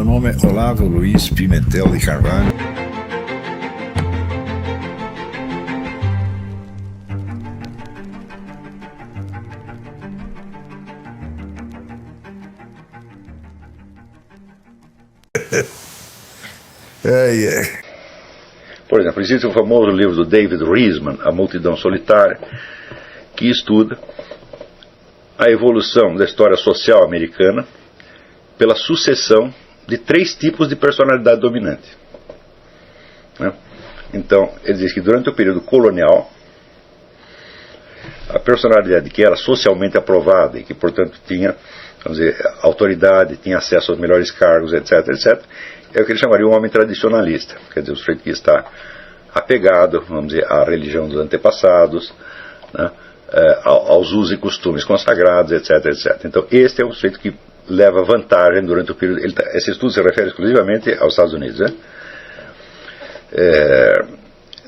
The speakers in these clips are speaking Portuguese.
Meu nome é Olavo Luiz Pimentel de Carvalho. Por exemplo, existe o famoso livro do David Riesman, A Multidão Solitária, que estuda a evolução da história social americana pela sucessão de 3 tipos de personalidade dominante. Então, ele diz que durante o período colonial, a personalidade que era socialmente aprovada e que, portanto, tinha, vamos dizer, autoridade, tinha acesso aos melhores cargos, etc., etc., é o que ele chamaria um homem tradicionalista, quer dizer, o sujeito que está apegado, vamos dizer, à religião dos antepassados, né, aos usos e costumes consagrados, etc., etc. Então, este é o sujeito que leva vantagem durante o período. Esse estudo se refere exclusivamente aos Estados Unidos, né?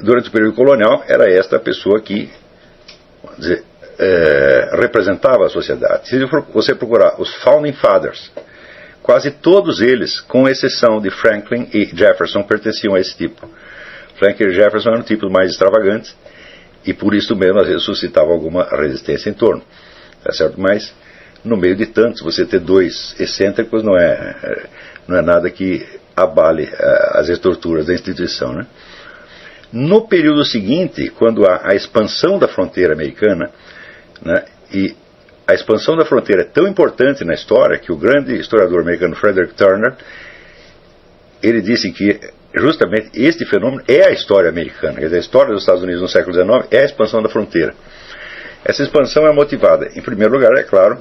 Durante o período colonial, era esta a pessoa que, vamos dizer, representava a sociedade. Se você procurar os Founding Fathers, quase todos eles, com exceção de Franklin e Jefferson, pertenciam a esse tipo. Franklin e Jefferson eram tipos mais extravagantes e por isso mesmo às vezes suscitavam alguma resistência em torno, tá certo? Mas no meio de tantos, você ter 2 excêntricos não é nada que abale as estruturas da instituição, né? No período seguinte, quando há a expansão da fronteira americana, né, e a expansão da fronteira é tão importante na história que o grande historiador americano Frederick Turner, ele disse que justamente este fenômeno é a história americana, quer dizer, a história dos Estados Unidos no século XIX é a expansão da fronteira. Essa expansão é motivada, em primeiro lugar, é claro,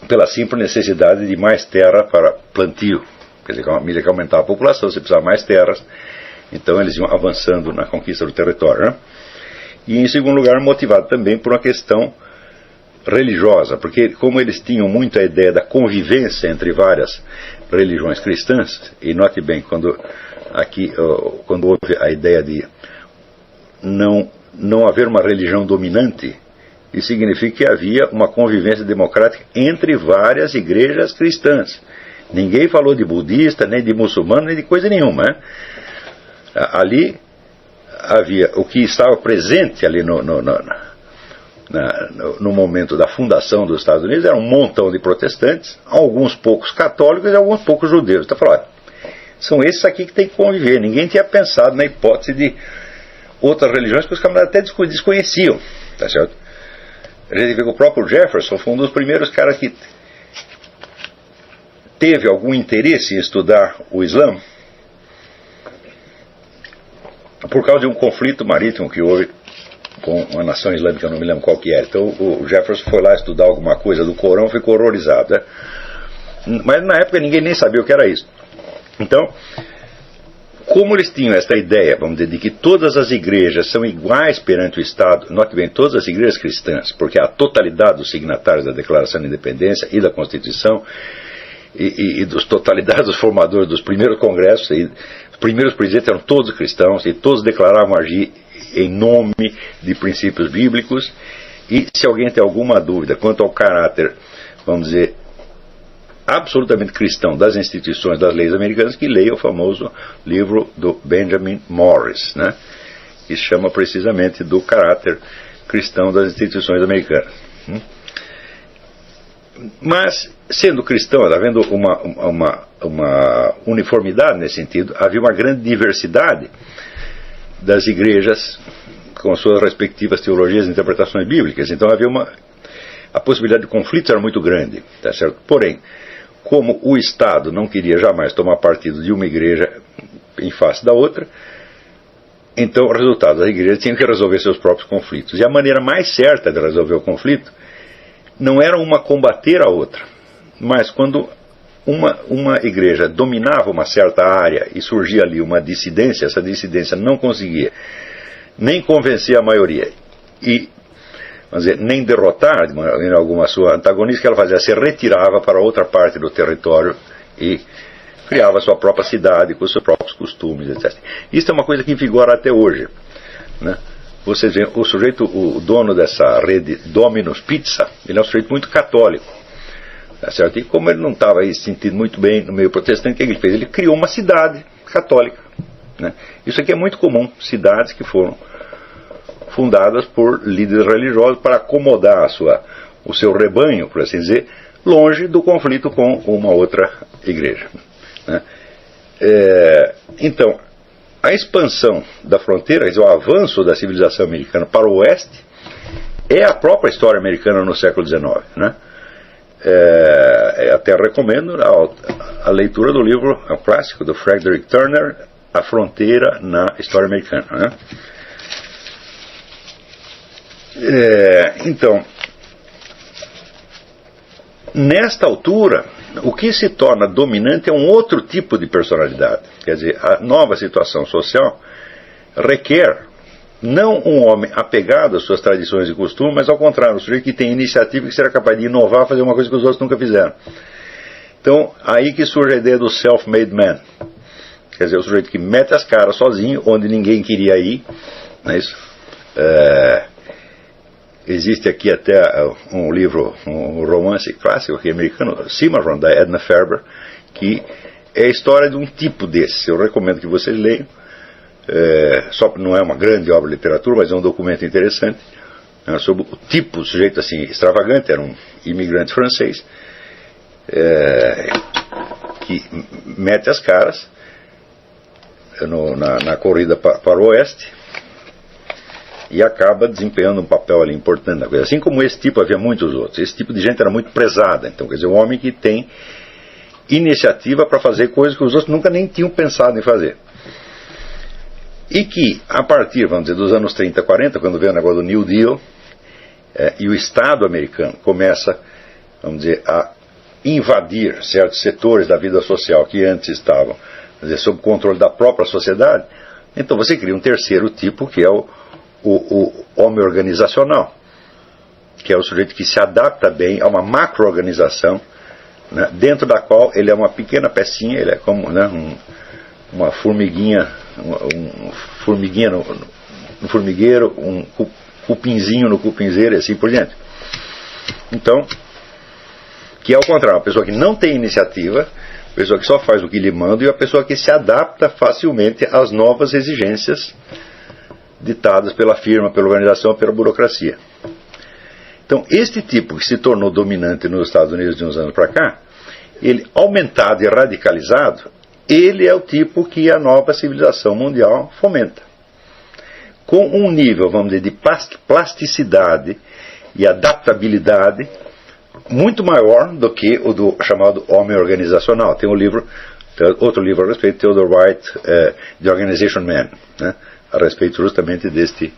pela simples necessidade de mais terra para plantio. Quer dizer, à medida que aumentava a população, você precisava mais terras, então eles iam avançando na conquista do território, né? E, em segundo lugar, motivado também por uma questão religiosa, porque como eles tinham muito a ideia da convivência entre várias religiões cristãs, e note bem, quando houve a ideia de não haver uma religião dominante, isso significa que havia uma convivência democrática entre várias igrejas cristãs. Ninguém falou de budista, nem de muçulmano, nem de coisa nenhuma, né? Ali havia o que estava presente ali no momento da fundação dos Estados Unidos, era um montão de protestantes, alguns poucos católicos e alguns poucos judeus. Então falaram, são esses aqui que tem que conviver. Ninguém tinha pensado na hipótese de outras religiões que os camaradas até desconheciam, tá certo? A gente vê que o próprio Jefferson foi um dos primeiros caras que teve algum interesse em estudar o Islã por causa de um conflito marítimo que houve com uma nação islâmica, eu não me lembro qual que era. Então o Jefferson foi lá estudar alguma coisa do Corão, ficou horrorizado, né? Mas na época ninguém nem sabia o que era isso. Então, como eles tinham esta ideia, vamos dizer, de que todas as igrejas são iguais perante o Estado, note bem, todas as igrejas cristãs, porque a totalidade dos signatários da Declaração de Independência e da Constituição e dos totalidade dos formadores dos primeiros congressos, os primeiros presidentes eram todos cristãos e todos declaravam agir em nome de princípios bíblicos. E se alguém tem alguma dúvida quanto ao caráter, vamos dizer, absolutamente cristão das instituições, das leis americanas, que leia o famoso livro do Benjamin Morris, né, que chama precisamente do caráter cristão das instituições americanas. Mas, sendo cristão, havendo uma uniformidade nesse sentido, havia uma grande diversidade das igrejas com suas respectivas teologias e interpretações bíblicas. Então havia a possibilidade de conflitos era muito grande, tá certo? Porém, como o Estado não queria jamais tomar partido de uma igreja em face da outra, então o resultado das igrejas tinham que resolver seus próprios conflitos. E a maneira mais certa de resolver o conflito não era uma combater a outra, mas quando uma igreja dominava uma certa área e surgia ali uma dissidência, essa dissidência não conseguia nem convencer a maioria e, vamos dizer, nem derrotar em alguma sua antagonista, que ela fazia, se retirava para outra parte do território e criava sua própria cidade com seus próprios costumes, etc. Isso é uma coisa que vigora até hoje, né? Vocês veem, o dono dessa rede Domino's Pizza, ele é um sujeito muito católico. Tá certo? E como ele não estava aí se sentindo muito bem no meio protestante, o que ele fez? Ele criou uma cidade católica, né? Isso aqui é muito comum, cidades que foram fundadas por líderes religiosos para acomodar o seu rebanho, por assim dizer, longe do conflito com uma outra igreja, né? Então, a expansão da fronteira, o avanço da civilização americana para o oeste, é a própria história americana no século XIX, né? Até recomendo a leitura do livro clássico do Frederick Turner, A Fronteira na História Americana, né? Então, nesta altura, o que se torna dominante é um outro tipo de personalidade. Quer dizer, a nova situação social requer não um homem apegado às suas tradições e costumes, mas ao contrário, um sujeito que tem iniciativa e que será capaz de inovar, fazer uma coisa que os outros nunca fizeram. Então, aí que surge a ideia do self-made man. Quer dizer, o sujeito que mete as caras sozinho, onde ninguém queria ir, não é isso? Existe aqui até um livro, um romance clássico aqui americano, Cimarron, da Edna Ferber, que é a história de um tipo desse. Eu recomendo que vocês leiam. Só não é uma grande obra de literatura, mas é um documento interessante, sobre o tipo, o sujeito assim, extravagante, era um imigrante francês, que mete as caras na corrida para o oeste, e acaba desempenhando um papel ali importante na coisa. Assim como esse tipo, havia muitos outros. Esse tipo de gente era muito prezada. Então, quer dizer, um homem que tem iniciativa para fazer coisas que os outros nunca nem tinham pensado em fazer. E que, a partir, vamos dizer, dos anos 30, 40, quando vem o negócio do New Deal, e o Estado americano começa, vamos dizer, a invadir certos setores da vida social que antes estavam, vamos dizer, sob controle da própria sociedade, então você cria um terceiro tipo, que é o homem organizacional, que é o sujeito que se adapta bem a uma macro-organização, né, dentro da qual ele é uma pequena pecinha, ele é como, né, uma formiguinha, formiguinha no formigueiro, um cupinzinho no cupinzeiro e assim por diante. Então, que é ao contrário, uma pessoa que não tem iniciativa, a pessoa que só faz o que lhe manda, e a pessoa que se adapta facilmente às novas exigências ditadas pela firma, pela organização, pela burocracia. Então, este tipo que se tornou dominante nos Estados Unidos de uns anos para cá, ele aumentado e radicalizado, ele é o tipo que a nova civilização mundial fomenta. Com um nível, vamos dizer, de plasticidade e adaptabilidade muito maior do que o do chamado homem organizacional. Tem outro livro a respeito, Theodore White, The Organization Man, né, a respeito justamente deste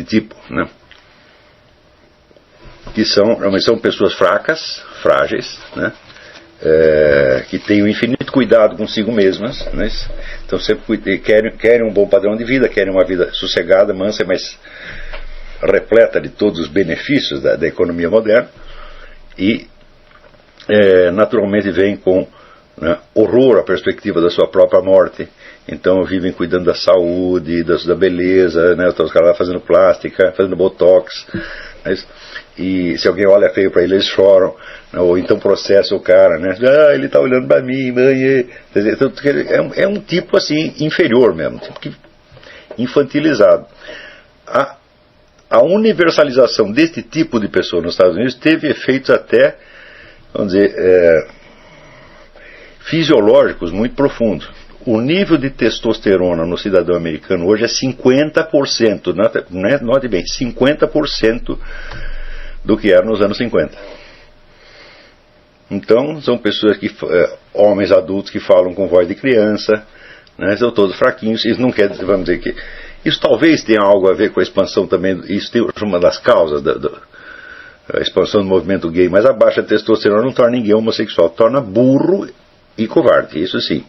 tipo, né, que são pessoas fracas, frágeis, né, que têm um infinito cuidado consigo mesmas, né, então sempre querem um bom padrão de vida, querem uma vida sossegada, mansa, mas repleta de todos os benefícios da economia moderna, e naturalmente vem com, né, horror à perspectiva da sua própria morte. Então vivem cuidando da saúde, da beleza, né? Então, os caras lá fazendo plástica, fazendo botox, né? E se alguém olha feio para ele, eles choram, né? Ou então processa o cara, né? Ele está olhando para mim, mãe. Então, é um tipo assim inferior mesmo, um tipo infantilizado. A universalização deste tipo de pessoa nos Estados Unidos teve efeitos até, vamos dizer, fisiológicos muito profundos. O nível de testosterona no cidadão americano hoje é 50%, note bem, 50% do que era nos anos 50. Então, são pessoas homens adultos que falam com voz de criança, né, são todos fraquinhos. Isso não quer dizer, vamos dizer que isso talvez tenha algo a ver com a expansão também, isso tem uma das causas da expansão do movimento gay, mas a baixa testosterona não torna ninguém homossexual, torna burro e covarde, isso sim.